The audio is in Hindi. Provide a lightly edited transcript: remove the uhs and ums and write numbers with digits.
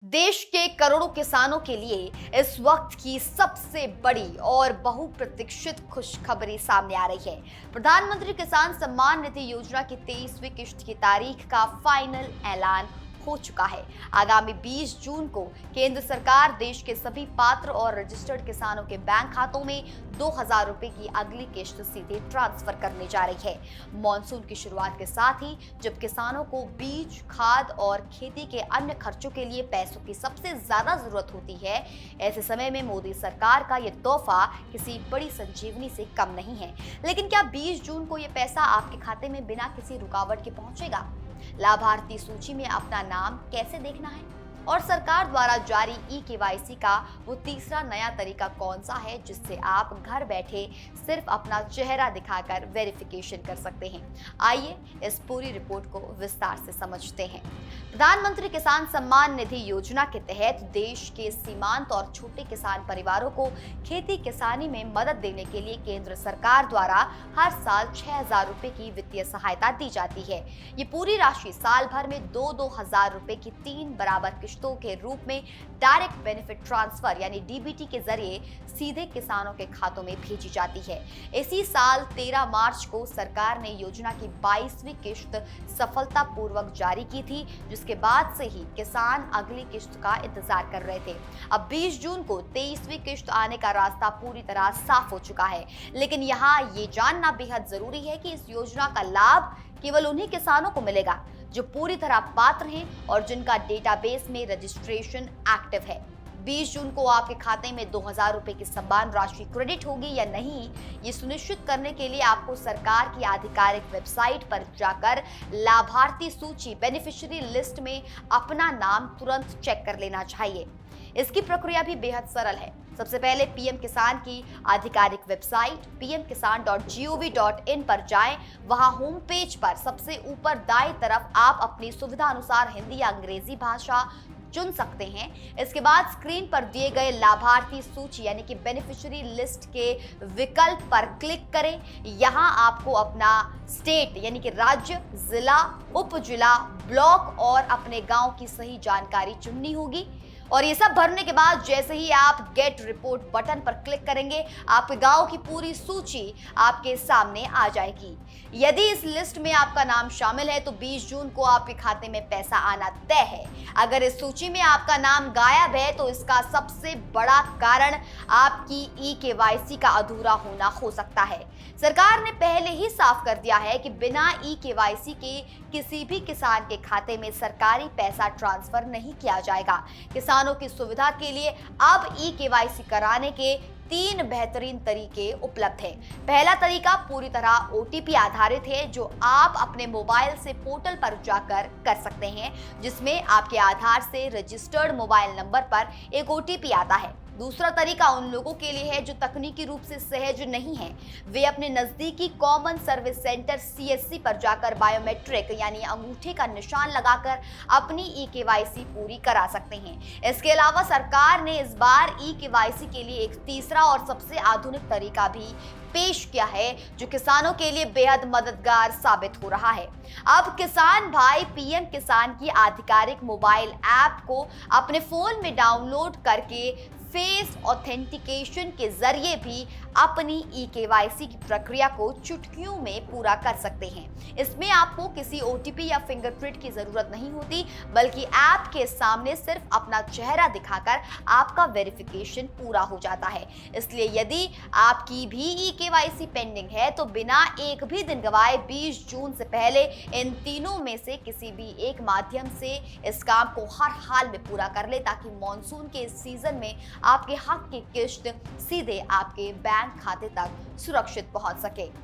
देश के करोड़ों किसानों के लिए इस वक्त की सबसे बड़ी और बहुप्रतीक्षित खुशखबरी सामने आ रही है। प्रधानमंत्री किसान सम्मान निधि योजना की 23वीं किश्त की तारीख का फाइनल ऐलान हो चुका है। आगामी 20 जून को केंद्र सरकार देश के सभी पात्र और रजिस्टर्ड किसानों के बैंक खातों में 2000 रुपए की अगली किश्त सीधे ट्रांसफर करने जा रही है। मॉनसून की शुरुआत के साथ ही जब किसानों को बीज, खाद और खेती के अन्य खर्चों के लिए पैसों की सबसे ज्यादा जरूरत होती है, ऐसे समय में मोदी सरकार का ये तोहफा किसी बड़ी संजीवनी से कम नहीं है। लेकिन क्या 20 जून को ये पैसा आपके खाते में बिना किसी रुकावट के पहुंचेगा? लाभार्थी सूची में अपना नाम कैसे देखना है और सरकार द्वारा जारी ई-केवाईसी का वो तीसरा नया तरीका कौन सा है जिससे आप घर बैठे सिर्फ अपना चेहरा दिखाकर वेरिफिकेशन कर सकते हैं? आइए इस पूरी रिपोर्ट को विस्तार से समझते हैं। प्रधानमंत्री किसान सम्मान निधि योजना के तहत देश के सीमांत और छोटे किसान परिवारों को खेती किसानी में मदद देने के लिए केंद्र सरकार द्वारा हर साल 6000 रुपए की वित्तीय सहायता दी जाती है। ये पूरी राशि साल भर में 2-2 हजार रुपए की 3 बराबर किश्तों के रूप में डायरेक्ट बेनिफिट ट्रांसफर यानी डीबीटी के जरिए सीधे किसानों के खातों में भेजी जाती है। इसी साल 13 मार्च को सरकार ने योजना की 22वीं किश्त सफलतापूर्वक जारी की थी, जिसके बाद से ही किसान अगली किश्त का इंतजार कर रहे थे। अब 20 जून को 23वीं किश्त आने का रास्ता पूरी तरह साफ हो चुका है। लेकिन यहाँ ये जानना बेहद जरूरी है कि इस योजना का लाभ केवल उन्हीं किसानों को मिलेगा जो पूरी तरह पात्र हैं और जिनका डेटाबेस में रजिस्ट्रेशन एक्टिव है। 20 जून को आपके खाते में 2000 रुपए की सम्मान राशि क्रेडिट होगी या नहीं, ये सुनिश्चित करने के लिए आपको सरकार की आधिकारिक वेबसाइट पर जाकर लाभार्थी सूची बेनिफिशियरी लिस्ट में अपना नाम तुरंत चेक कर लेना चाहिए। इसकी प्रक्रिया भी बेहद सरल है। सबसे पहले पीएम किसान की आधिकारिक वेबसाइट pmkisan.gov.in पर जाएं। वहां होम पेज पर सबसे ऊपर दाईं तरफ आप अपनी सुविधा अनुसार हिंदी या अंग्रेजी भाषा चुन सकते हैं। इसके बाद स्क्रीन पर दिए गए लाभार्थी सूची यानी कि बेनिफिशियरी लिस्ट के विकल्प पर क्लिक करें। यहां आपको अपना स्टेट यानी कि राज्य, जिला, उप जिला, ब्लॉक और अपने गांव की सही जानकारी चुननी होगी। और ये सब भरने के बाद जैसे ही आप गेट रिपोर्ट बटन पर क्लिक करेंगे, आपके गांव की पूरी सूची आपके सामने आ जाएगी। यदि इस लिस्ट में आपका नाम शामिल है तो 20 जून को आपके खाते में पैसा आना तय है। अगर इस सूची में आपका नाम गायब है तो इसका सबसे बड़ा कारण आपकी ई-केवाईसी का अधूरा होना हो सकता है। सरकार ने पहले ही साफ कर दिया है कि बिना ई-केवाईसी के किसी भी किसान के खाते में सरकारी पैसा ट्रांसफर नहीं किया जाएगा। किसानों की सुविधा के लिए अब ई-केवाईसी कराने के 3 बेहतरीन तरीके उपलब्ध हैं। पहला तरीका पूरी तरह ओटीपी आधारित है, जो आप अपने मोबाइल से पोर्टल पर जाकर कर सकते हैं, जिसमें आपके आधार से रजिस्टर्ड मोबाइल नंबर पर एक ओटीपी आता है। दूसरा तरीका उन लोगों के लिए है जो तकनीकी रूप से सहज नहीं है। वे अपने नजदीकी कॉमन सर्विस सेंटर सीएससी पर जाकर बायोमेट्रिक यानी अंगूठे का निशान लगाकर अपनी ई-केवाईसी पूरी करा सकते हैं। इसके अलावा सरकार ने इस बार ई-केवाईसी के लिए एक तीसरा और सबसे आधुनिक तरीका भी पेश किया है, जो किसानों के लिए बेहद मददगार साबित हो रहा है। अब किसान भाई पीएम किसान की आधिकारिक मोबाइल ऐप को अपने फोन में डाउनलोड करके फेस ऑथेंटिकेशन के जरिए भी अपनी ई-केवाईसी की प्रक्रिया को चुटकियों में पूरा कर सकते हैं। इसमें आपको किसी ओटीपी या फिंगरप्रिंट की जरूरत नहीं होती, बल्कि ऐप के सामने सिर्फ अपना चेहरा दिखाकर आपका वेरिफिकेशन पूरा हो जाता है। इसलिए यदि आपकी भी ई-केवाईसी पेंडिंग है तो बिना एक भी दिन गवाए 20 जून से पहले इन तीनों में से किसी भी एक माध्यम से इस काम को हर हाल में पूरा कर ले, ताकि मॉनसून के इस सीजन में आपके हक की किश्त सीधे आपके बैंक खाते तक सुरक्षित पहुंच सके।